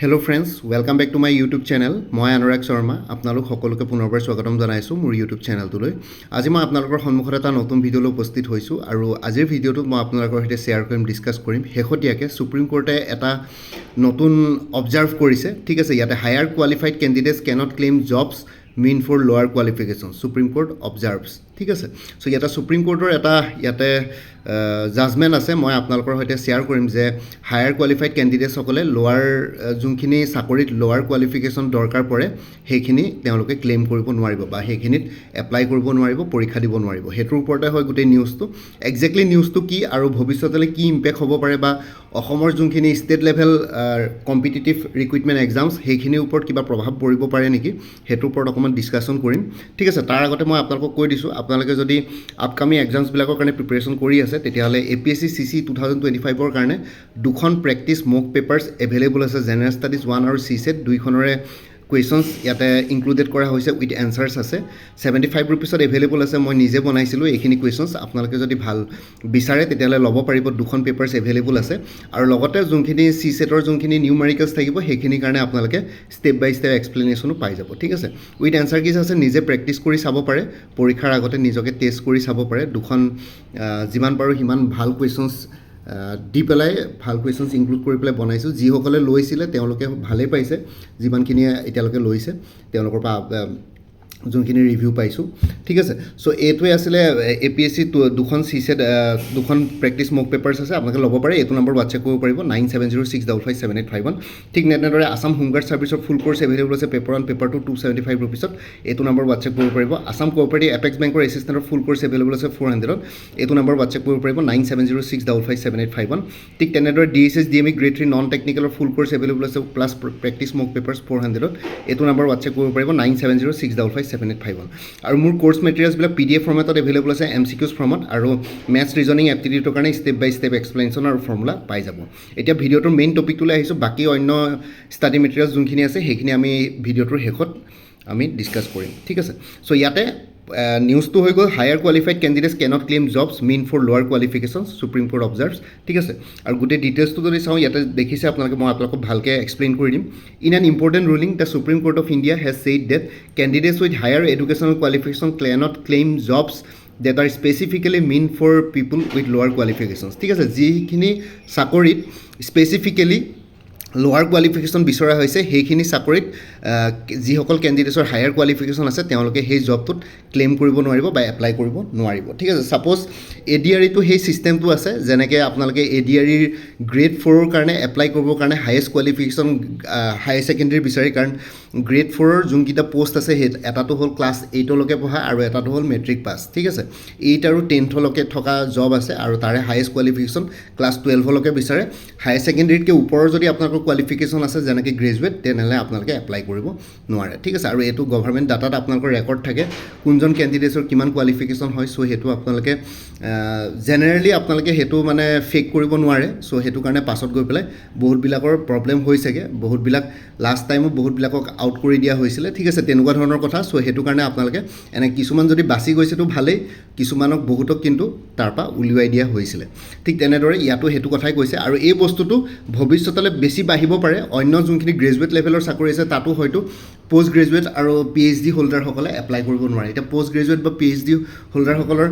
Hello' friends, welcome back to my YouTube channel. মই অনুৰাগ শৰ্মা আপোনালোক সকলোকে পুনৰবাৰ স্বাগতম জনাইছোঁ মোৰ ইউটিউব চেনেলটোলৈ। আজি মই আপোনালোকৰ সন্মুখত এটা নতুন ভিডিঅ'লৈ উপস্থিত হৈছোঁ আৰু আজিৰ ভিডিঅ'টোত মই আপোনালোকৰ সৈতে শ্বেয়াৰ কৰিম, ডিছকাছ কৰিম শেহতীয়াকৈ ছুপ্ৰিম কোৰ্টে এটা নতুন অবজাৰ্ভ কৰিছে। ঠিক আছে, ইয়াতে higher qualified candidates cannot claim jobs meant for lower qualification, Supreme Court observes. ঠিক আছে, চ' ইয়াতে ছুপ্ৰিম কোৰ্টৰ এটা জাজমেণ্ট আছে। মই আপোনালোকৰ সৈতে শ্বেয়াৰ কৰিম যে হায়াৰ কোৱালিফাইড কেণ্ডিডেটছসকলে লোৱাৰ যোনখিনি চাকৰিত লোৱাৰ কোৱালিফিকেশ্যন দৰকাৰ পৰে সেইখিনি তেওঁলোকে ক্লেইম কৰিব নোৱাৰিব বা সেইখিনিত এপ্লাই কৰিব নোৱাৰিব, পৰীক্ষা দিব নোৱাৰিব। সেইটোৰ ওপৰতে হয় গোটেই নিউজটো। একজেক্টলি নিউজটো কি আৰু ভৱিষ্যতলৈ কি ইম্পেক্ট হ'ব পাৰে বা অসমৰ যোনখিনি state level competitive recruitment exams সেইখিনিৰ ওপৰত কিবা প্ৰভাৱ পৰিব পাৰে নেকি, সেইটোৰ ওপৰত অকণমান ডিছকাশ্যন কৰিম। ঠিক আছে, তাৰ আগতে মই আপোনালোকক কৈ দিছোঁ, আপোনালোকে যদি আপকামিং এক্সামছবিলাকৰ কাৰণে প্ৰিপেৰেশ্যন কৰি আছে তেতিয়াহ'লে APSC CC 2025ৰ কাৰণে দুখন প্ৰেক্টিছ মক পেপাৰ্ছ এভেইলেবল আছে। জেনেৰেল ষ্টাডিজ 1 আৰু CSET দুইখনৰে কুৱেশ্যনছ ইয়াতে ইনক্লুডেড কৰা হৈছে, উইথ এনচাৰ্ছ আছে। 75 ৰুপিছত এভেইলেবল আছে। মই নিজে বনাইছিলোঁ এইখিনি কুৱেশ্যনছ। আপোনালোকে যদি ভাল বিচাৰে তেতিয়াহ'লে ল'ব পাৰিব। দুখন পেপাৰ্ছ এভেইলেবল আছে আৰু লগতে যোনখিনি CSETৰ যোনখিনি নিউমেৰিকেলছ থাকিব সেইখিনিৰ কাৰণে আপোনালোকে ষ্টেপ বাই ষ্টেপ এক্সপ্লেনেশ্যনো পাই যাব। ঠিক আছে, উইথ এনচাৰ কিজ আছে, নিজে প্ৰেক্টিছ কৰি চাব পাৰে, পৰীক্ষাৰ আগতে নিজকে টেষ্ট কৰি চাব পাৰে। দুখন যিমান পাৰোঁ সিমান ভাল কুৱেশ্যনছ দি পেলাই, ভাল কুৱেশ্যনছ ইনক্লুড কৰি পেলাই বনাইছোঁ। যিসকলে লৈছিলে তেওঁলোকে ভালেই পাইছে, যিমানখিনিয়ে এতিয়ালৈকে লৈছে তেওঁলোকৰ পৰা যোনখিনি ৰিভিউ পাইছোঁ। ঠিক আছে, চ' এইটোৱে আছিলে APSC দুখন CSET দুখন প্ৰেক্টিছ মক পেপাৰ্ছ আছে, আপোনালোকে ল'ব পাৰে। এইটো নম্বৰ হোৱাটছএপ কৰিব পাৰিব 9706557851। ঠিক তেনেদৰে আছাম হোমগাৰ্ড ছাৰ্ভিচৰ ফুল কোৰ্ছ এভেইলেবল আছে, পেপাৰ 1 পেপাৰ 2 275 ৰুপিছত। এইটো নম্বৰ হোৱাটছএপ কৰিব পাৰিব। আছাম কোঅপাৰেটিভ এপেক্স বেংকৰ এছিষ্টেণ্টৰ ফুল কোৰ্ছ এভেইলেবল আছে 400ত। এইটো নম্বৰ হোৱাটছএপ কৰিব পাৰিব 9706557851। ঠিক তেনেদৰে DSS DME গ্ৰেড 3 নন টেকনিকেলৰ ফুল কোৰ্ছ এভেইলেবল আছে, প্লাছ প্ৰেক্টিছ মক পেপাৰ্ছ 400ত। এইটো নম্বৰ হোৱাটছএপ কৰিব পাৰিব 9706557851। আৰু মোৰ কোৰ্ছ মেটেৰিয়েলছবিলাক PDF ফৰ্মেটত এভেইলেবল আছে, MCQs ফৰ্মত, আৰু মেথছ ৰিজনিং এপ্টিটিউডৰ কাৰণে ষ্টেপ বাই ষ্টেপ এক্সপ্লেনেশ্যন আৰু ফৰ্মুলা পাই যাব। এতিয়া ভিডিঅ'টোৰ মেইন টপিকটোলৈ আহিছোঁ। বাকী অন্য ষ্টাডি মেটেৰিয়েলছ যোনখিনি আছে সেইখিনি আমি ভিডিঅ'টোৰ শেষত আমি ডিছকাছ কৰিম। ঠিক আছে, চ' ইয়াতে নিউজটো হৈ গ'ল higher qualified candidates cannot claim jobs meant for lower qualifications, Supreme Court observes. ঠিক আছে, আৰু গোটেই ডিটেইলছটো যদি চাওঁ ইয়াতে দেখিছে আপোনালোকে, মই আপোনালোকক ভালকৈ এক্সপ্লেইন কৰি দিম। In an important ruling the Supreme Court of India has said that candidates with higher educational qualification cannot claim jobs that are specifically meant for people with lower qualifications। ঠিক আছে, যিখিনি চাকৰিত স্পেচিফিকেলি লোৱাৰ qualification বিচৰা হৈছে সেইখিনি চাকৰিত যিসকল কেণ্ডিডেটছৰ হায়াৰ কোৱালিফিকেশ্যন আছে তেওঁলোকে সেই জবটোত ক্লেইম কৰিব নোৱাৰিব বা এপ্লাই কৰিব নোৱাৰিব। ঠিক আছে, ছাপ'জ ADREটো সেই ছিষ্টেমটো আছে, যেনেকৈ আপোনালোকে ADREৰ গ্ৰেড 4ৰ কাৰণে এপ্লাই কৰিবৰ কাৰণে হায়েষ্ট কোৱালিফিকেশ্যন হায়াৰ ছেকেণ্ডেৰী বিচাৰে, কাৰণ গ্ৰেড 4ৰ যোনকেইটা পষ্ট আছে সেই এটাটো হ'ল ক্লাছ 8লৈকে পঢ়া আৰু এটাটো হ'ল মেট্ৰিক পাছ। ঠিক আছে, 8 আৰু 10লৈকে থকা জব আছে আৰু তাৰে হায়েষ্ট কোৱালিফিকেশ্যন ক্লাছ 12লৈকে বিচাৰে। হায়াৰ ছেকেণ্ডেৰীতকৈ ওপৰৰ যদি আপোনালোকৰ কোৱালিফিকেশ্যন আছে যেনেকৈ গ্ৰেজুৱেট, তেনেহ'লে আপোনালোকে এপ্লাই কৰিব নোৱাৰে। ঠিক আছে, আৰু এইটো গভৰ্ণমেণ্ট ডাটাত আপোনালোকৰ ৰেকৰ্ড থাকে কোনজন কেণ্ডিডেটছৰ কিমান কোৱালিফিকেশ্যন হয়। চ' সেইটো আপোনালোকে জেনেৰেলি আপোনালোকে সেইটো মানে ফেক কৰিব নোৱাৰে। চ' সেইটো কাৰণে পাছত গৈ পেলাই বহুতবিলাকৰ প্ৰব্লেম হৈছেগৈ, বহুতবিলাক লাষ্ট টাইমো বহুতবিলাকক আউট কৰি দিয়া হৈছিলে। ঠিক আছে, তেনেকুৱা ধৰণৰ কথা। চ' সেইটো কাৰণে আপোনালোকে কিছুমান যদি বাচি গৈছেতো ভালেই, কিছুমানক বহুতক কিন্তু তাৰপৰা উলিয়াই দিয়া হৈছিলে। ঠিক তেনেদৰে ইয়াতো সেইটো কথাই কৈছে, আৰু এই বস্তুটো ভৱিষ্যতলৈ বেছি বাঢ়িব পাৰে। অন্য যোনখিনি গ্ৰেজুৱেট লেভেলৰ চাকৰি আছে তাতো হয়তো পষ্ট গ্ৰেজুৱেট আৰু PhD হোল্ডাৰসকলে এপ্লাই কৰিব নোৱাৰে। এতিয়া পষ্ট গ্ৰেজুৱেট বা PhD হোল্ডাৰসকলৰ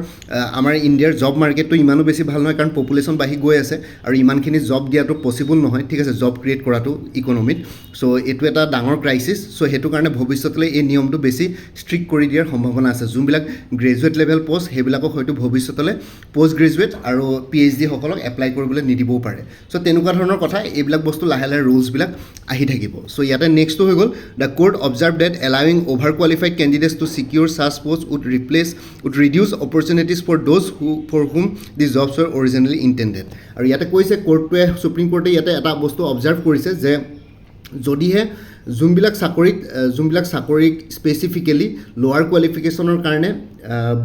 আমাৰ ইণ্ডিয়াৰ জব মাৰ্কেটটো ইমানো বেছি ভাল নহয়, কাৰণ পপুলেশ্যন বাঢ়ি গৈ আছে আৰু ইমানখিনি জব দিয়াটো পচিবল নহয়। ঠিক আছে, জব ক্ৰিয়েট কৰাটো ইকনমিত। চ' এইটো এটা ডাঙৰ ক্ৰাইচিছ। চ' সেইটো কাৰণে ভৱিষ্যতলৈ এই নিয়মটো বেছি ষ্ট্ৰিক্ট কৰি দিয়াৰ সম্ভাৱনা আছে। যোনবিলাক গ্ৰেজুৱেট লেভেল পষ্ট সেইবিলাকক হয়তো ভৱিষ্যতলৈ পষ্ট গ্ৰেজুৱেট আৰু PhD সকলক এপ্লাই কৰিবলৈ নিদিবও পাৰে। চ' তেনেকুৱা ধৰণৰ কথা, এইবিলাক বস্তু লাহে লাহে ৰুলছবিলাক আহি থাকিব। চ' ইয়াতে নেক্সটটো হৈ গ'ল the court observe that allowing over qualified candidates to secure such post would reduce opportunities for those for whom the jobs were originally intended. আৰু ইয়াতে কৈছে কোৰ্টটোৱে, ছুপ্ৰিম কোৰ্টে ইয়াতে এটা বস্তু অবজাৰ্ভ কৰিছে যে যদিহে যোনবিলাক চাকৰিক স্পেচিফিকেলি লোৱাৰ কোৱালিফিকেশ্যনৰ কাৰণে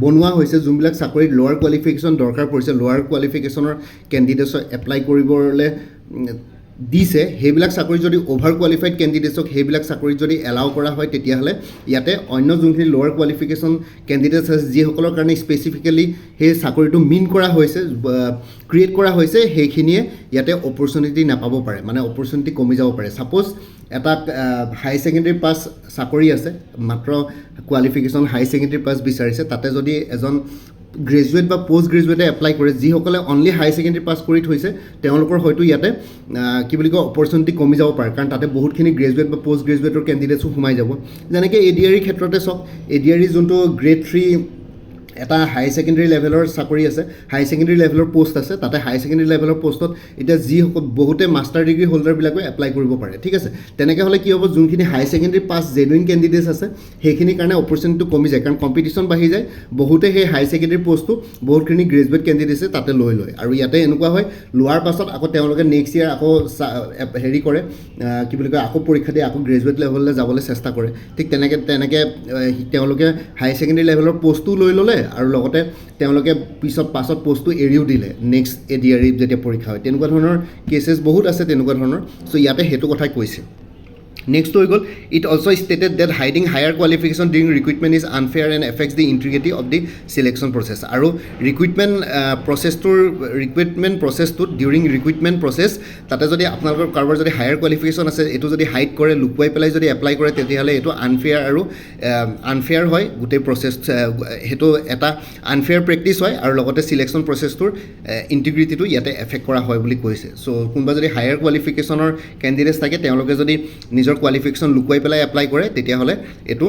বনোৱা হৈছে, যোনবিলাক চাকৰিত লোৱাৰ কোৱালিফিকেশ্যন দৰকাৰ পৰিছে, লোৱাৰ কোৱালিফিকেশ্যনৰ কেণ্ডিডেটছক এপ্লাই কৰিবলৈ দিছে সেইবিলাক চাকৰি যদি অভাৰ কোৱালিফাইড কেণ্ডিডেটছক সেইবিলাক চাকৰিত যদি এলাউ কৰা হয় তেতিয়াহ'লে ইয়াতে অন্য যোনখিনি লোৱাৰ কোৱালিফিকেশ্যন কেণ্ডিডেটছ আছে যিসকলৰ কাৰণে স্পেচিফিকেলি সেই চাকৰিটো মিন কৰা হৈছে ক্ৰিয়েট কৰা হৈছে সেইখিনিয়ে ইয়াতে অপৰচুনিটি নাপাব পাৰে মানে অপৰচুনিটি কমি যাব পাৰে ছাপ'জ এটা হাই ছেকেণ্ডেৰী পাছ চাকৰি আছে মাত্ৰ কোৱালিফিকেশ্যন হাই ছেকেণ্ডেৰী পাছ বিচাৰিছে তাতে যদি এজন গ্ৰেজুৱেট বা পষ্ট গ্ৰেজুৱেটে এপ্লাই কৰে যিসকলে অনলি হাই ছেকেণ্ডেৰী পাছ কৰি থৈছে তেওঁলোকৰ হয়তো ইয়াতে কি বুলি কয় অপৰচুনিটি কমি যাব পাৰে কাৰণ তাতে বহুতখিনি গ্ৰেজুৱেট বা পষ্ট গ্ৰেজুৱেটৰ কেণ্ডিডেটছো সোমাই যাব যেনেকৈ ADRE ক্ষেত্ৰতে চাওক ADRE যোনটো গ্ৰেড 3 এটা হাই ছেকেণ্ডেৰী লেভেলৰ চাকৰি আছে হাই ছেকেণ্ডেৰী লেভেলৰ পোষ্ট আছে তাতে হাই ছেকেণ্ডেৰী লেভেলৰ পোষ্টত এতিয়া যিসকল বহুতে মাষ্টাৰ ডিগ্ৰী হোল্ডাৰবিলাকে এপ্লাই কৰিব পাৰে ঠিক আছে তেনেকৈ হ'লে কি হ'ব যোনখিনি হাই ছেকেণ্ডেৰী পাছ জেনুইন কেণ্ডিডেটছ আছে সেইখিনিৰ কাৰণে অপৰচুনিটিটো কমি যায় কাৰণ কম্পিটিশ্যন বাঢ়ি যায় বহুতে সেই হাই ছেকেণ্ডেৰী পোষ্টটো বহুতখিনি গ্ৰেজুৱেট কেণ্ডিডেটছে তাতে লৈ লয় আৰু ইয়াতে এনেকুৱা হয় লোৱাৰ পাছত আকৌ তেওঁলোকে নেক্সট ইয়েৰ আকৌ হেৰি কৰে কি বুলি কয় আকৌ পৰীক্ষা দিয়ে আকৌ গ্ৰেজুৱেট লেভেললৈ যাবলৈ চেষ্টা কৰে ঠিক তেনেকৈ তেওঁলোকে হাই ছেকেণ্ডেৰী লেভেলৰ পোষ্টটো লৈ ল'লে আৰু লগতে তেওঁলোকে পাছত পোষ্টটো এৰিও দিলে নেক্সট ADRE যেতিয়া পৰীক্ষা হয় তেনেকুৱা ধৰণৰ কেছেছ বহুত আছে তেনেকুৱা ধৰণৰ চ' ইয়াতে সেইটো কথাই কৈছে নেক্সট হৈ গ'ল it also' stated that hiding higher qualification during recruitment is unfair and affects the integrity of the selection process আৰু ৰিক্ৰুইটমেণ্ট প্ৰচেছটোত ডিউৰিং ৰিক্ৰুইটমেণ্ট প্ৰচেছ তাতে যদি আপোনালোকৰ কাৰোবাৰ যদি হায়াৰ কোৱালিফিকেশ্যন আছে এইটো যদি হাইড কৰে লুকুৱাই পেলাই যদি এপ্লাই কৰে তেতিয়াহ'লে এইটো আনফেয়াৰ হয় গোটেই প্ৰচেছ সেইটো এটা আনফেয়াৰ প্ৰেক্টিছ হয় আৰু লগতে চিলেকশ্যন প্ৰচেছটোৰ ইণ্টিগ্ৰিটিটো ইয়াতে এফেক্ট কৰা হয় বুলি কৈছে চ' কোনোবা যদি হায়াৰ কোৱালিফিকেশ্যনৰ কেণ্ডিডেটছ থাকে তেওঁলোকে যদি নিজৰ কোৱালিফিকেশ্যন লুকুৱাই পেলাই এপ্লাই কৰে তেতিয়াহ'লে এইটো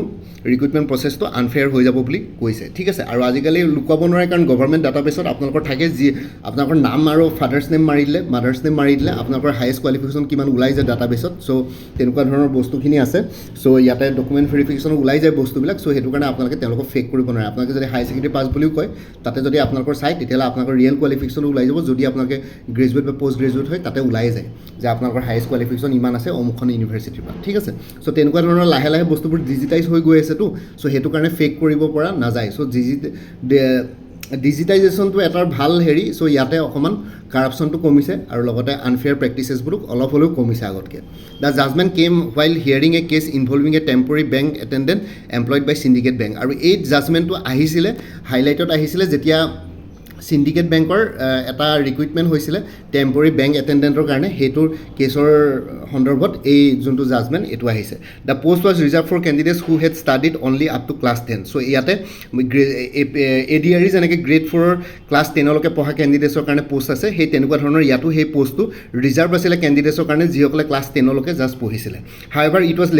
ৰিক্ৰুইটমেণ্ট প্ৰচেছটো আনফেয়াৰ হৈ যাব বুলি কৈছে ঠিক আছে আৰু আজিকালি লুকুৱাব নোৱাৰে কাৰণ গভৰ্ণমেণ্ট ডাটাবেছত আপোনালোকৰ থাকে যি আপোনালোকৰ নাম আৰু ফাদাৰ্ছ নেম মাৰি দিলে মাদাৰ্ছ নেম মাৰি দিলে আপোনালোকৰ হায়েষ্ট কোৱালিফিকেশ্যন কিমান ওলাই যায় ডাটাবেছত চ' তেনেকুৱা ধৰণৰ বস্তুখিনি আছে চ' ইয়াতে ডকুমেণ্ট ভেৰিফিকেশ্যন ওলাই যায় বস্তুবিলাক চ' সেইটো কাৰণে আপোনালোকে তেওঁলোকক ফেক কৰিব নোৱাৰে আপোনালোকে যদি হাই ছেকেণ্ডেৰী পাছ বুলিও কয় তাতে যদি আপোনালোকৰ চাই তেতিয়াহ'লে আপোনালোকৰ ৰিয়েল কোৱালিফিকেশ্যনো ওলাই যাব যদি আপোনালোকে গ্ৰেজুৱেট বা পষ্ট গ্ৰেজুৱেট হয় তাতে ওলাই যায় যে আপোনালোকৰ হায়েষ্ট কোৱালিফিকেশ্যন ইমান আছে অমুকখন ইউনিভাৰ্চিটিৰ পৰা ঠিক আছে চ' তেনেকুৱা ধৰণৰ লাহে লাহে বস্তুবোৰ ডিজিটাইজ হৈ গৈ আছেতো চ' সেইটো কাৰণে ফেক কৰিব পৰা নাযায় চ' ডিজিটাইজেশ্যনটো এটাৰ ভাল হেৰি চ' ইয়াতে অকণমান কাৰাপশ্যনটো কমিছে আৰু লগতে আনফেয়াৰ প্ৰেক্টিচেছবোৰো অলপ হ'লেও কমিছে আগতকৈ the judgment came while hearing a case involving a temporary bank attendant employed by Syndicate Bank আৰু এই জাজমেণ্টটো আহিছিলে হাইলাইটত আহিছিলে যেতিয়া চিণ্ডিকেট বেংকৰ এটা ৰিক্ৰুইটমেণ্ট হৈছিলে টেম্পৰী বেংক এটেণ্ডেণ্টৰ কাৰণে সেইটোৰ কেছৰ সন্দৰ্ভত এই যোনটো জাজমেণ্ট এইটো আহিছে the post was reserve for candidates who had studied only up to class 10 so' ইয়াতে ADRE যেনেকৈ গ্ৰেড 4ৰ ক্লাছ 10লৈকে পঢ়া কেণ্ডিডেটছৰ কাৰণে পোষ্ট আছে সেই তেনেকুৱা ধৰণৰ ইয়াতো সেই পোষ্টটো ৰিজাৰ্ভ আছিলে কেণ্ডিডেটছৰ কাৰণে যিসকলে ক্লাছ 10লৈকে জাষ্ট পঢ়িছিলে however it was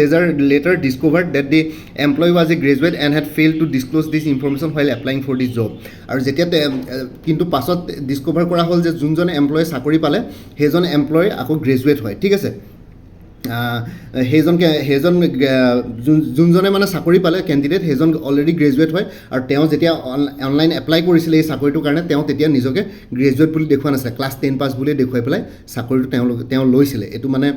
later discovered that the employee was a graduate and had fail to disclose this information while applying for this job আৰু যেতিয়া কিন্তু পাছত ডিছকভাৰ কৰা হ'ল যে যোনজনে এমপ্লয়ে চাকৰি পালে সেইজন এমপ্লয় আকৌ গ্ৰেজুৱেট হয় ঠিক আছে সেইজন যোনজনে মানে চাকৰি পালে কেণ্ডিডেট সেইজন অলৰেডি গ্ৰেজুৱেট হয় আৰু তেওঁ যেতিয়া অনলাইন এপ্লাই কৰিছিলে এই চাকৰিটোৰ কাৰণে তেওঁ তেতিয়া নিজকে গ্ৰেজুৱেট বুলি দেখুওৱা নাছিলে ক্লাছ 10 পাছ বুলি দেখুৱাই পেলাই চাকৰিটো তেওঁ লৈছিলে এইটো মানে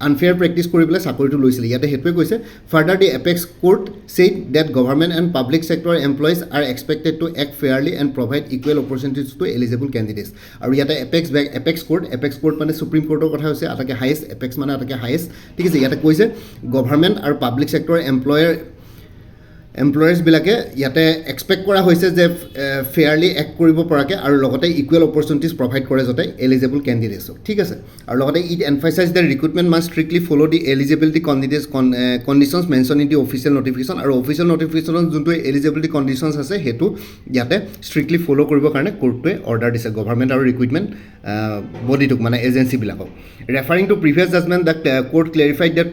আনফেয়াৰ প্ৰেক্টিছ কৰি পেলাই চাকৰিটো লৈছিলে ইয়াতে সেইটোৱে কৈছে further the apex court said that government and public sector employees are expected to act fairly and provide equal opportunities to eligible candidates আৰু ইয়াতে এপেক্স কোৰ্ট মানে সুপ্ৰিম কোৰ্টৰ কথা হৈছে আটাইকে হায়েষ্ট এপেক্স মানে আটাইকে হায়েষ্ট ঠিক আছে ইয়াতে কৈছে গভৰ্ণমেণ্ট আৰু পাব্লিক ছেক্টৰ এমপ্লয়াৰ্ছবিলাকে ইয়াতে এক্সপেক্ট কৰা হৈছে যে ফেয়াৰলি এক্ট কৰিব পৰাকৈ আৰু লগতে ইকুৱেল অপৰচুনিটিজ প্ৰভাইড কৰে যাতে এলিজিবল কেণ্ডিডেটছক ঠিক আছে আৰু লগতে it emphasise the recruitment must strictly follow' the eligibility conditions mention in the official notification আৰু অফিচিয়েল নটিফিকেশ্যনত যোনটো এলিজিবিলিটি কণ্ডিশ্যনছ আছে সেইটো ইয়াতে ষ্ট্ৰিক্টলি ফ'ল' কৰিবৰ কাৰণে কোৰ্টটোৱে অৰ্ডাৰ দিছে গভৰ্ণমেণ্ট আৰু ৰিক্ৰুটমেণ্ট বডিটোক মানে এজেঞ্চিবিলাকক referring to previous judgment the court clarified that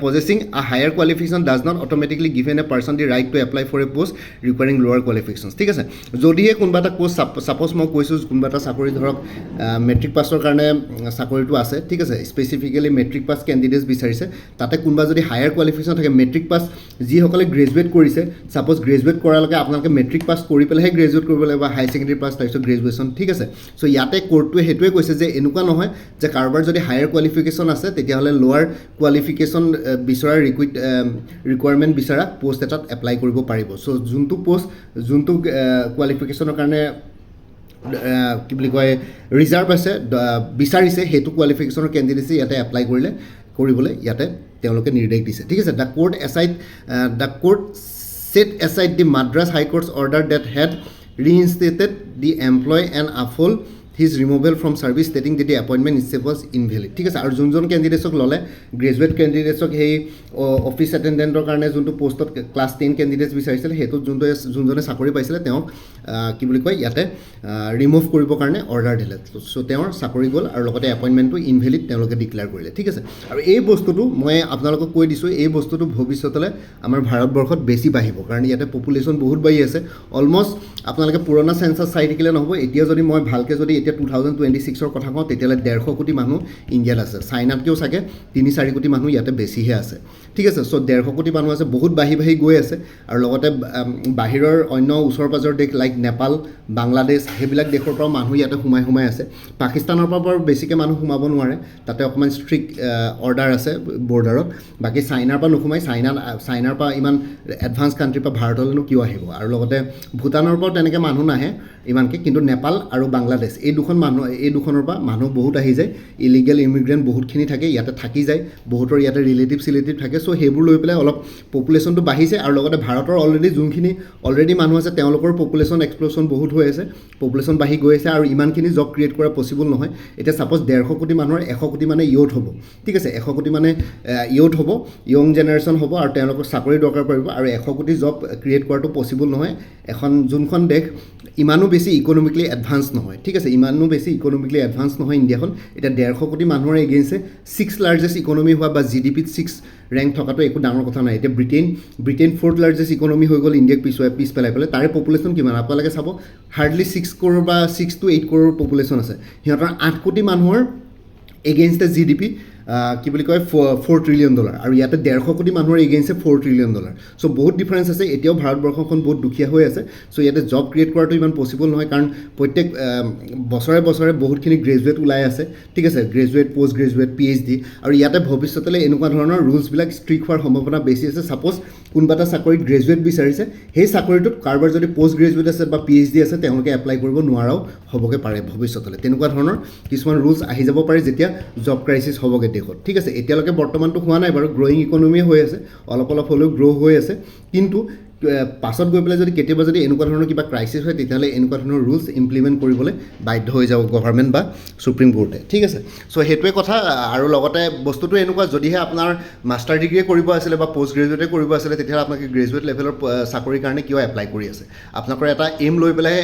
possessing a higher qualification does not automatically give an a person the right to apply for a post requiring lower qualifications ঠিক আছে যদিহে কোনোবা এটা post suppose মই কৈছোঁ কোনোবা এটা চাকৰি ধৰক মেট্ৰিক পাছৰ কাৰণে চাকৰিটো আছে ঠিক আছে স্পেচিফিকেলি মেট্ৰিক পাছ কেণ্ডিডেটছ বিচাৰিছে তাতে কোনোবা যদি হায়াৰ কোৱালিফিকেশ্যন থাকে মেট্ৰিক পাছ যিসকলে গ্ৰেজুৱেট কৰিছে ছাপ'জ গ্ৰেজুৱেট কৰালৈকে আপোনালোকে মেট্ৰিক পাছ কৰি পেলাইহে গ্ৰেজুৱেট কৰিব লাগিব বা হায়াৰ ছেকেণ্ডেৰী পাছ তাৰপিছত গ্ৰেজুৱেশ্যন ঠিক আছে চ' ইয়াতে কোৰ্টটোৱে সেইটোৱে কৈছে যে এনেকুৱা নহয় যে কাৰোবাৰ যদি হায়াৰ কোৱালিফিকেশ্যন আছে তেতিয়াহ'লে লোৱাৰ কোৱালিফিকেশ্যন বিচৰা ৰিকুৱাৰমেণ্ট বিচৰা পোষ্ট এটাত এপ্লাই কৰিব পাৰিব চ' যোনটো কোৱালিফিকেশ্যনৰ কাৰণে কি বুলি কয় ৰিজাৰ্ভ আছে বিচাৰিছে সেইটো কোৱালিফিকেশ্যনৰ কেণ্ডিডেটছে ইয়াতে এপ্লাই কৰিবলৈ ইয়াতে তেওঁলোকে নিৰ্দেশ দিছে ঠিক আছে the court set aside the Madras High Court's order that had reinstated the employee and uphold his removal from service stating that the appointment itself was invalid ঠিক আছে আৰু যোনজন কেণ্ডিডেটছক ল'লে গ্ৰেজুৱেট কেণ্ডিডেটছক সেই অফিচ এটেণ্ডেণ্টৰ কাৰণে যোনটো পোষ্টত ক্লাছ 10 কেণ্ডিডেটছ বিচাৰিছিলে সেইটোত যোনজনে চাকৰি পাইছিলে তেওঁক কি বুলি কয় ইয়াতে ৰিমুভ কৰিবৰ কাৰণে অৰ্ডাৰ দিলে চ' তেওঁৰ চাকৰি গ'ল আৰু লগতে এপইণ্টমেণ্টটো ইনভেলিড তেওঁলোকে ডিক্লেয়াৰ কৰিলে ঠিক আছে আৰু এই বস্তুটো মই আপোনালোকক কৈ দিছোঁ এই বস্তুটো ভৱিষ্যতলৈ আমাৰ ভাৰতবৰ্ষত বেছি বাঢ়িব কাৰণ ইয়াতে পপুলেশ্যন বহুত বাঢ়ি আছে অলমষ্ট আপোনালোকে পুৰণা চেঞ্চাছ চাই থাকিলে নহ'ব এতিয়া যদি মই ভালকৈ যদি এতিয়া 2026ৰ কথা কওঁ তেতিয়াহ'লে 150 কোটি মানুহ ইণ্ডিয়াত আছে চাইনাতকৈও চাগে 3-4 কোটি মানুহ ইয়াতে বেছিহে আছে ঠিক আছে চ' 150 কোটি মানুহ আছে বহুত বাঢ়ি গৈ আছে আৰু লগতে বাহিৰৰ অন্য ওচৰ পাজৰ দেশ লাইক নেপাল বাংলাদেশ সেইবিলাক দেশৰ পৰা মানুহ ইয়াতে সোমাই আছে পাকিস্তানৰ পৰা বৰ বেছিকৈ মানুহ সোমাব নোৱাৰে তাতে অকণমান ষ্ট্ৰিক্ট অৰ্ডাৰ আছে বৰ্ডাৰত বাকী চাইনাৰ পৰা নোসোমাই চাইনাৰ পৰা ইমান এডভান্স কাণ্ট্ৰিৰ পৰা ভাৰতলৈনো কিয় আহিব আৰু লগতে ভূটানৰ পৰাও তেনেকৈ মানুহ নাহে ইমানকৈ কিন্তু নেপাল আৰু বাংলাদেশ এই দুখনৰ পৰা মানুহ বহুত আহি যায় ইলিগেল ইমিগ্ৰেণ্ট বহুতখিনি থাকে ইয়াতে থাকি যায় বহুতৰ ইয়াতে ৰিলেটিভ থাকে চ' সেইবোৰ লৈ পেলাই অলপ পপুলেশ্যনটো বাঢ়িছে আৰু লগতে ভাৰতৰ অলৰেডি মানুহ আছে তেওঁলোকৰ পপুলেশ্যন এক্সপ্ল'শ্যন বহুত হৈ আছে পপুলেশ্যন বাঢ়ি গৈ আছে আৰু ইমানখিনি জব ক্ৰিয়েট কৰা পচিবল নহয় এতিয়া ছাপ'জ 150 কোটি মানুহৰ 100 কোটি মানে ইয়থ হ'ব ঠিক আছে 100 কোটি মানে ইয়থ হ'ব য়ং জেনেৰেশ্যন হ'ব আৰু তেওঁলোকৰ চাকৰি দৰকাৰ পৰিব আৰু 100 কোটি জব ক্ৰিয়েট কৰাটো পচিবল নহয় যোনখন দেশ ইমানো বেছি ইকনমিকেলি এডভান্স নহয় ঠিক আছে ইমানো বেছি ইকনমিকেলি এডভান্স নহয় ইণ্ডিয়াখন এতিয়া 150 কোটি মানুহৰ এগেইনষ্টে 6 লাৰ্জেষ্ট ইকনমি হোৱা বা GDPত 6 ৰেংক থকাটো একো ডাঙৰ কথা নাই এতিয়া ব্ৰিটেইন 4th লাৰ্জেষ্ট ইকনমি হৈ গ'ল ইণ্ডিয়াক পিছ পেলাই তাৰে পপুলেশ্যন কিমান আপোনালোকে চাব হাৰ্ডলি 6 কৰোৰ বা 6 to 8 কৰোৰ পপুলেশ্যন আছে সিহঁতৰ 8 কোটি মানুহৰ এগেইনষ্টে GDP কি বুলি কয় $4 ট্ৰিলিয়ন আৰু ইয়াতে 150 কোটি মানুহৰ এগেইনষ্টে $4 ট্ৰিলিয়ন চ' বহুত ডিফাৰেঞ্চ আছে এতিয়াও ভাৰতবৰ্ষখন বহুত দুখীয়া হৈ আছে চ' ইয়াতে জব ক্ৰিয়েট কৰাটো ইমান পচিবল নহয় কাৰণ প্ৰত্যেক বছৰে বহুতখিনি গ্ৰেজুৱেট ওলাই আছে ঠিক আছে গ্ৰেজুৱেট পষ্ট গ্ৰেজুৱেট PhD আৰু ইয়াতে ভৱিষ্যতলৈ এনেকুৱা ধৰণৰ ৰুলছবিলাক ষ্ট্ৰিক্ট হোৱাৰ সম্ভাৱনা বেছি আছে ছাপ'জ কোনোবা এটা চাকৰিত গ্ৰেজুৱেট বিচাৰিছে সেই চাকৰিটোত কাৰোবাৰ যদি পষ্ট গ্ৰেজুৱেট আছে বা PhD আছে তেওঁলোকে এপ্লাই কৰিব নোৱাৰাও হ'বগৈ পাৰে ভৱিষ্যতলৈ তেনেকুৱা ধৰণৰ কিছুমান ৰুলছ আহি যাব পাৰে যেতিয়া জব ক্ৰাইচিছ হ'বগৈ দেশত ঠিক আছে এতিয়ালৈকে বৰ্তমানটো হোৱা নাই বাৰু গ্ৰ'য়িং ইকনমি হৈ আছে অলপ হ'লেও গ্ৰ' হৈ আছে কিন্তু পাছত গৈ পেলাই যদি কেতিয়াবা যদি এনেকুৱা ধৰণৰ কিবা ক্ৰাইচিছ হয় তেতিয়াহ'লে এনেকুৱা ধৰণৰ ৰুলছ ইমপ্লিমেণ্ট কৰিবলৈ বাধ্য হৈ যাব গভৰ্ণমেণ্ট বা সুপ্ৰিম কোৰ্টে ঠিক আছে চ' সেইটোৱে কথা আৰু লগতে বস্তুটো এনেকুৱা যদিহে আপোনাৰ মাষ্টাৰ ডিগ্ৰীয়ে কৰিব আছিলে বা পষ্ট গ্ৰেজুৱেটে কৰিব আছিলে তেতিয়াহ'লে আপোনালোকে গ্ৰেজুৱেট লেভেলৰ চাকৰিৰ কাৰণে কিয় এপ্লাই কৰি আছে আপোনালোকৰ এটা এইম লৈ পেলাই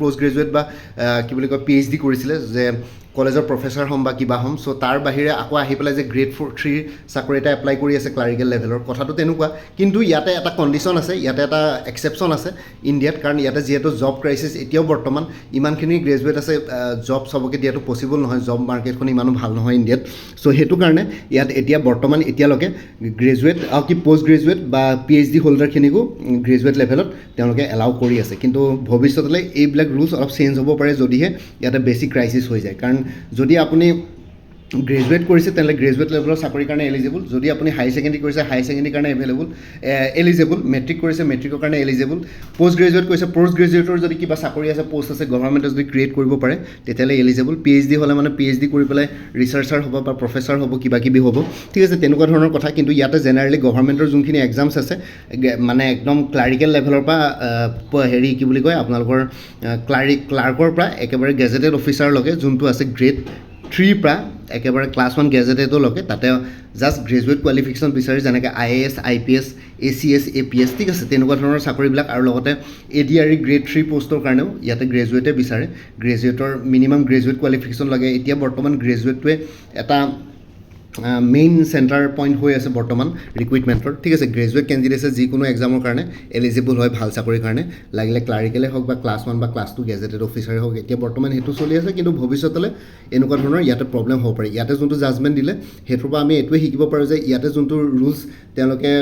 পষ্ট গ্ৰেজুৱেট বা কি বুলি কয় PhD কৰিছিলে যে কলেজৰ প্ৰফেচাৰ হ'ম বা কিবা হ'ম চ' তাৰ বাহিৰে আকৌ আহি পেলাই যে গ্ৰেড 3 চাকৰি এটা এপ্লাই কৰি আছে ক্লাৰিকেল লেভেলৰ কথাটো তেনেকুৱা কিন্তু ইয়াতে এটা কণ্ডিশ্যন আছে ইয়াতে এটা এক্সেপশ্যন আছে ইণ্ডিয়াত কাৰণ ইয়াতে যিহেতু জব ক্ৰাইচিছ এতিয়াও বৰ্তমান ইমানখিনি গ্ৰেজুৱেট আছে জব চবকে দিয়াটো পচিবল নহয় জব মাৰ্কেটখন ইমানো ভাল নহয় ইণ্ডিয়াত চ' সেইটো কাৰণে ইয়াত এতিয়া বৰ্তমান এতিয়ালৈকে গ্ৰেজুৱেট পষ্ট গ্ৰেজুৱেট বা PhD হোল্ডাৰখিনিকো গ্ৰেজুৱেট লেভেলত তেওঁলোকে এলাউ কৰি আছে কিন্তু ভৱিষ্যতলৈ এইবিলাক ৰুলছ অলপ চেঞ্জ হ'ব পাৰে যদিহে ইয়াতে বেছি ক্ৰাইচিছ হৈ যায় কাৰণ যদি আপুনি গ্ৰেজুৱেট কৰিছে তেনেহ'লে গ্ৰেজুৱেট লেভেলৰ চাকৰিৰ কাৰণে এলিজিবল যদি আপুনি হাই ছেকেণ্ডেৰী কৰিছে হাই ছেকেণ্ডেৰীৰ কাৰণে এলিজিবল মেট্ৰিক কৰিছে মেট্ৰিকৰ কাৰণে এলিজিবল পষ্ট গ্ৰেজুৱেট কৰিছে পষ্ট গ্ৰেজুৱেটৰ যদি কিবা চাকৰি আছে পষ্ট আছে গভৰ্ণমেণ্টে যদি ক্ৰিয়েট কৰিব পাৰে তেতিয়াহ'লে এলিজিবল PhD হ'লে মানে PhD কৰি পেলাই ৰিচাৰ্চাৰ হ'ব বা প্ৰফেচাৰ হ'ব কিবাকিবি হ'ব ঠিক আছে তেনেকুৱা ধৰণৰ কথা কিন্তু ইয়াতে জেনেৰেলি গভৰ্ণমেণ্টৰ যোনখিনি এক্সামছ আছে মানে একদম ক্লাৰিকেল লেভেলৰ পৰা হেৰি কি বুলি কয় আপোনালোকৰ ক্লাৰ্কৰ পৰা একেবাৰে গেজেটেড অফিচাৰলৈকে যোনটো আছে গ্ৰেড 3 পৰা একেবাৰে ক্লাছ 1 গেজেটেডলৈকে তাতে জাষ্ট গ্ৰেজুৱেট কোৱালিফিকেশ্যন বিচাৰি যেনেকৈ IAS IPS ACS APS ঠিক আছে তেনেকুৱা ধৰণৰ চাকৰিবিলাক আৰু লগতে ADRE গ্ৰেড 3 পষ্টৰ কাৰণেও ইয়াতে গ্ৰেজুৱেটে বিচাৰে গ্ৰেজুৱেটৰ মিনিমাম গ্ৰেজুৱেট কোৱালিফিকেশ্যন লাগে এতিয়া বৰ্তমান গ্ৰেজুৱেটটোৱে এটা মেইন চেণ্টাৰ পইণ্ট হৈ আছে বৰ্তমান ৰিক্ৰুইটমেণ্টৰ ঠিক আছে গ্ৰেজুৱেট কেণ্ডিডেটছে যিকোনো এক্সামৰ কাৰণে এলিজিবল হয় ভাল চাকৰিৰ কাৰণে লাগিলে ক্লাৰিকেলে হওক বা ক্লাছ 1 বা ক্লাছ 2 গেজেটেড অফিচাৰে হওক এতিয়া বৰ্তমান সেইটো চলি আছে কিন্তু ভৱিষ্যতলৈ এনেকুৱা ধৰণৰ ইয়াতে প্ৰব্লেম হ'ব পাৰে ইয়াতে যোনটো জাজমেণ্ট দিলে সেইটোৰ পৰা আমি এইটোৱে শিকিব পাৰোঁ যে ইয়াতে যোনটো ৰুলছ তেওঁলোকে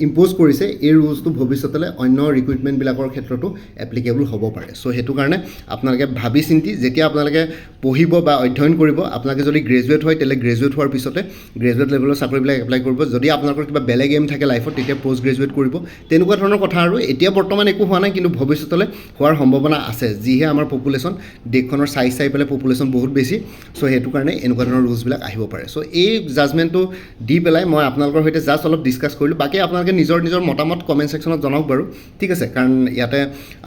ইম্প'জ কৰিছে এই ৰুলছটো ভৱিষ্যতলৈ অন্য ৰিক্ৰুইটমেণ্টবিলাকৰ ক্ষেত্ৰতো এপ্লিকেবল হ'ব পাৰে চ' সেইটো কাৰণে আপোনালোকে ভাবি চিন্তি যেতিয়া আপোনালোকে পঢ়িব বা অধ্যয়ন কৰিব আপোনালোকে যদি গ্ৰেজুৱেট হয় তেতিয়াহ'লে গ্ৰেজুৱেট হোৱাৰ পিছতে গ্ৰেজুৱেট লেভেলৰ চাকৰিবিলাক এপ্লাই কৰিব যদি আপোনালোকৰ কিবা বেলেগ এম থাকে লাইফত তেতিয়া পষ্ট গ্ৰেজুৱেট কৰিব তেনেকুৱা ধৰণৰ কথা আৰু এতিয়া বৰ্তমান একো হোৱা নাই কিন্তু ভৱিষ্যতলৈ হোৱাৰ সম্ভাৱনা আছে যিহে আমাৰ পপুলেশ্যন দেশখনৰ চাই চাই পেলাই পপুলেশ্যন বহুত বেছি চ' সেইটো কাৰণে এনেকুৱা ধৰণৰ ৰুলছবিলাক আহিব পাৰে চ' এই জাজমেণ্টটো দি পেলাই মই আপোনালোকৰ সৈতে জাষ্ট অলপ ডিছকাছ কৰিলোঁ বাকী আপোনালোকে নিজৰ মতামত কমেণ্ট ছেকশ্যনত জনাওক বাৰু ঠিক আছে কাৰণ ইয়াতে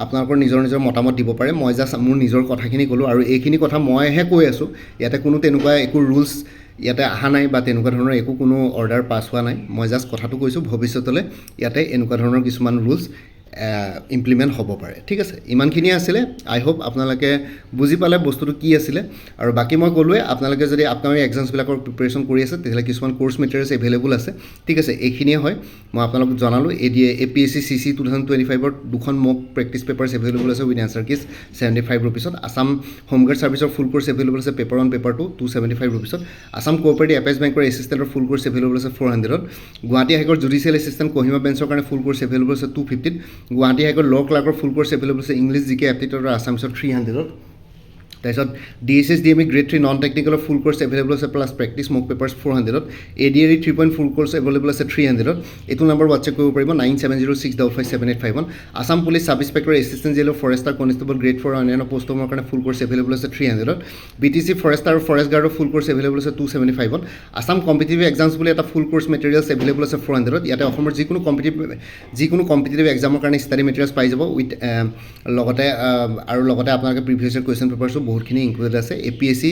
আপোনালোকৰ নিজৰ মতামত দিব পাৰে মই জাষ্ট মোৰ নিজৰ কথাখিনি ক'লোঁ আৰু এইখিনি কথা মইহে কৈ আছোঁ ইয়াতে কোনো তেনেকুৱা একো ৰুলছ ইয়াতে অহা নাই বা তেনেকুৱা ধৰণৰ একো কোনো অৰ্ডাৰ পাছ হোৱা নাই মই জাষ্ট কথাটো কৈছোঁ ভৱিষ্যতলৈ ইয়াতে এনেকুৱা ধৰণৰ কিছুমান ৰুলছ ইমপ্লিমেণ্ট হ'ব পাৰে ঠিক আছে ইমানখিনিয়ে আছিলে আই হোপ আপোনালোকে বুজি পালে বস্তুটো কি আছিলে আৰু বাকী মই ক'লোৱে আপোনালোকে যদি আপোনালোকে এক্সামছবিলাকৰ প্ৰিপেৰেশ্যন কৰি আছে তেতিয়াহ'লে কিছুমান কোৰ্চ মেটেৰিয়েলছ এভেইলেবল আছে ঠিক আছে এইখিনিয়ে হয় মই আপোনালোকক জনালোঁ APSC CC 2025ৰ দুখন মক প্ৰেক্টিছ পেপাৰ্ছ এভেইলেবল আছে উইথ এনচাৰ কিজ 75 ৰুপিছত আছাম হোমগাৰ্ড ছাৰ্ভিচৰ ফুল কোৰ্চ এভেইলেবল আছে পেপাৰ 1 পেপাৰ 2 275 ৰুপিছত আছাম কোঅপাৰেটিভ এপেক্স বেংকৰ এছিষ্টেণ্টৰ ফুল কোৰ্চ এভেইলেবল আছে 400ত Guwahati high court judicial assistant Kohima বেঞ্চৰ কাৰণে ফুল কোৰ্চ এভেইলেবল আছে 250ত গুৱাহাটী হাইকোৰ্ট ল' ক্লাৰ্কৰ ফুল কোৰ্চ এভেইলেবল আছে ইংলিছ জিকে এপ্টিটিউড আৰু আছামিছত 300ত তাৰপিছত DSS DME গ্ৰেড 3 নন টেকনিকেলৰ ফুল কোৰ্চ এভেইলেবল আছে প্লাছ প্ৰেক্টিছ মক পেপাৰ্ছ 400ত ADRE 3 ফুল কোৰ্চ এভেইলেবল আছে 300ত এইটো নম্বৰ হোৱাটছএপ কৰিব পাৰিব 9706557851 Assam police sub inspector assistant jailer forester constable grade 4 অন্যান্য পষ্টৰ কাৰণে ফুল কোৰ্চ এভেইলেবল আছে 300ত BTC ফৰেষ্টাৰ আৰু ফৰেষ্ট গাৰ্ডৰ ফুল কোৰ্চ এভেইলেবল আছে 275ত আছাম কম্পিটিটিভ এক্সামছ বুলি এটা ফুল কোৰ্চ মেটেৰিয়েলছ এভেইলেবল আছে 400ত ইয়াতে অসমৰ যিকোনো কম্পিটিটিভ এক্সামৰ কাৰণে ষ্টাডি মেটেৰিয়েলছ পাই যাব উইথ লগতে আপোনালোকে প্ৰিভিয়াছ ইয়াৰ কুৱেশ্যন পেপাৰ্ছো বহুতখিনি ইনক্লুডেড আছে APSC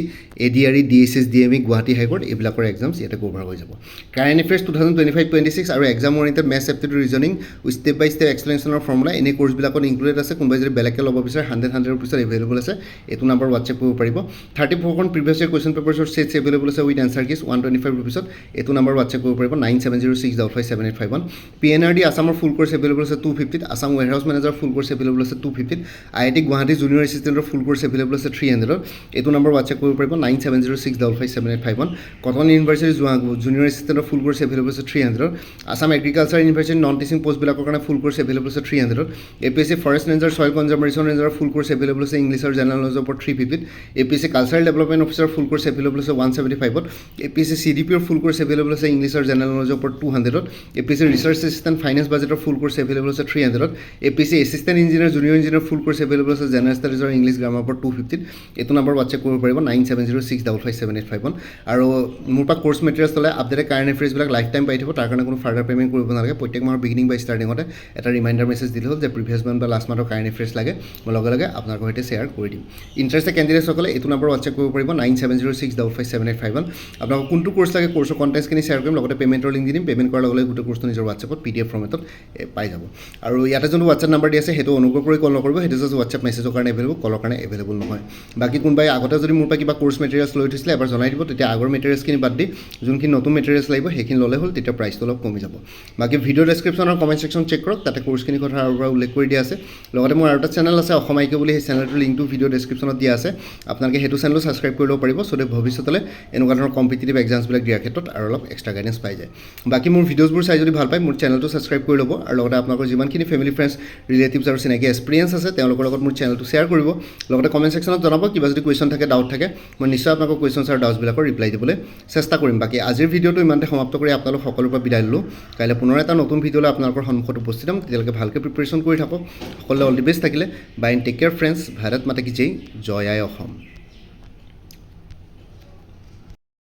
ADRE DSS DME Guwahati high court এইবিলাকৰ এক্সামছ ইয়াতে কভাৰ হৈ যাব কাৰেণ্ট এফেয়াৰ্ছ 2025-26 আৰু exam oriented maths aptitude reasoning step by step এক্সপ্লেনেশ্যনৰ ফৰ্মুলা এনে কোৰ্চবিলাকত ইনক্লুডেড আছে কোনোবাই যদি বেলেগকৈ ল'ব বিচাৰে 100 ৰুপিছত এভেইলেবল আছে এইটো নম্বৰ হোৱাটছএপ কৰিব পাৰিব 34খন প্ৰিভিয়াছ ইয়াৰ কুৱেশ্যন পেপাৰ্ছৰ ছেটছ এভেইলেবল আছে উইথ এনচাৰ কিজ 125 ৰুপিছত এইটো নম্বৰ হোৱাটছএপ কৰিব পাৰিব 9706557851 PNRD আছামৰ ফুল কোৰ্চ এভেইলেবল আছে 250ত Assam warehouse manager full course available আছে 250ত IIT গুৱাহাটী জুনিয়ৰ এছিষ্টেণ্টৰ ফুল কোৰ্চ এভেইলেবল আছে 300ত এইটো নম্বৰ হোৱাটছএপ কৰিব পাৰিব 9706557851 কটন ইউনিভাৰ্চিটি জুনিয়ৰ এছিষ্টেণ্টৰ ফুল কোৰ্চ এভেইলেবল আছে 300ত Assam agriculture university non teaching পষ্টবিলাকৰ কাৰণে ফুল কোৰ্চ এভেইলেবল আছে 300ত APSC forest ranger soil conservation ৰেঞ্জাৰৰ ফুল কোৰ্চ এভেইলেবল আছে ইংলিছ আৰু জেনেৰেল নলেজৰ ওপৰত 350ত APSC কালচাৰেল ডেভেলপমেণ্ট অফিচাৰ ফুল কোৰ্চ এভেইলেবল আছে 175ত APSC CDPৰ ফুল কোৰ্চ এভেইলেবল আছে ইংলিছ আৰু জেনেৰেল নলেজৰ ওপৰত 200ত APSC ৰিচাৰ্চ এছিষ্টেণ্ট ফাইনেন্স বাজেটৰ ফুল কোৰ্চ এভেইলেবল আছে 300ত APSC assistant engineer junior engineer full course available আছে জেনেৰেল ষ্টাডিজ আৰু ইংলিছ গ্ৰামাৰৰ ওপৰত 250ত এইটো নম্বৰ হোৱাটছএপ কৰিব পাৰিব 9706557851 আৰু মোৰ পৰা কোৰ্চ মেটেৰিয়েলছ ল'লে আপডেটেড কাৰেণ্ট এফেয়াৰ্ছবিলাক লাইফ টাইম পাই থাকিব তাৰ কাৰণে কোনো ফাৰ্ডাৰ পে'মেণ্ট কৰিব নালাগে প্ৰত্যেক মাহৰ বিগিনিং বা ষ্টাৰ্টিঙতে এটা ৰিমাইণ্ডাৰ মেছেজ দিলে হ'ল যে প্ৰিভিয়াছ মান্থ বা লাষ্ট মান্থৰ কাৰেণ্ট এফেয়াৰ্ছ লাগে মই লগে লগে আপোনালোকৰ সৈতে শ্বেয়াৰ কৰি দিম ইণ্টাৰেষ্টেড কেণ্ডিডেটসকলে এইটো নম্বৰ হোৱাটছএপ কৰিব পাৰিব 9706557851 আপোনালোকক কোনটো কোৰ্চ লাগে কোৰ্চৰ কণ্টেণ্টছখিনি শ্বেয়াৰ কৰিম লগতে পে'মেণ্টৰ লিংক দি দিম পে'মেণ্ট কৰাৰ লগে লগে গোটেই কোৰ্চটো নিজৰ হোৱাটছএপত PDF ফৰ্মেটত পাই যাব আৰু ইয়াতে যোনটো হোৱাটছএপ নাম্বাৰ দি আছে সেইটো অনুগ্ৰহ কৰি কল নকৰিব সেইটো জাষ্ট হোৱাটছএপ মেছেজৰ কাৰণে এভেইলেবল কলৰ কাৰণে এভেইলেবল নহয় বাকী কোনোবাই আগতে যদি মোৰ পৰা কিবা কোৰ্চ মেটেৰিয়েলছ লৈ থৈছিলে এবাৰ জনাই দিব তেতিয়া আগৰ মেটেৰিয়েলছখিনি বাদ দি যোনখিনি নতুন মেটেৰিয়েলছ লাগিব সেইখিনি ল'লে হ'ল তেতিয়া প্ৰাইচটো অলপ কমি যাব বাকী ভিডিঅ' ডেছক্ৰিপশ্যন আৰু কমেণ্ট ছেকশ্যন চেক কৰক তাতে কোৰ্চখিনি কথা আৰু পৰা উল্লেখ কৰি দিয়া আছে লগতে মোৰ আৰু এটা চেনেল আছে অসম আইকে বুলি সেই চেনেলটোৰ লিংকটো ভিডিঅ' ডেছক্ৰিপশ্যনত দিয়া আছে আপোনালোকে সেইটো চেনেলো ছাবস্ক্ৰাইব কৰি ল'ব পাৰিব চ' ভৱিষ্যতলৈ এনেকুৱা ধৰণৰ কম্পিটিটিভ এক্সামছবিলাক দিয়াৰ ক্ষেত্ৰত আৰু অলপ এক্সট্ৰা গাইডেঞ্চ পাই যায় বাকী মোৰ ভিডিঅ'ছবোৰ চাই যদি ভাল পায় মোৰ চেনেলটো ছাবস্ক্ৰাইব কৰি ল'ব আৰু লগতে আপোনালোকৰ যিমানখিনি ফেমিলি ফ্ৰেণ্ডছ ৰিলেটিভছ আৰু চিনাকি এক্সপিৰিয়েঞ্চ আছে তেওঁলোকৰ লগত মোৰ চেনেলটো শ্বেয়াৰ কৰিব লগতে কমেণ্ট ছেকশ্যনত জনাব কিবা যদি কুৱেশ্যন থাকে ডাউট থাকে মই নিশ্চয় আপোনালোকৰ কুৱেশ্যনছ আৰু ডাউটছবিলাকৰ ৰিপ্লাই দিবলৈ চেষ্টা কৰিম বাকী আজিৰ ভিডিঅ'টো ইমানতে সমাপ্ত কৰি আপোনালোক সকলোৰ পৰা বিদায় ল'লোঁ কাইলৈ পুনৰ এটা নতুন ভিডিঅ'লৈ আপোনালোকৰ সন্মুখত উপস্থিত হ'ম তেতিয়ালৈকে ভালকৈ প্ৰিপেৰেশ্যন কৰি থাকক সকলোৱে অল দি বেষ্ট থাকিলে bye and take care friends Bharat Mata কি জয় জয় আই অসম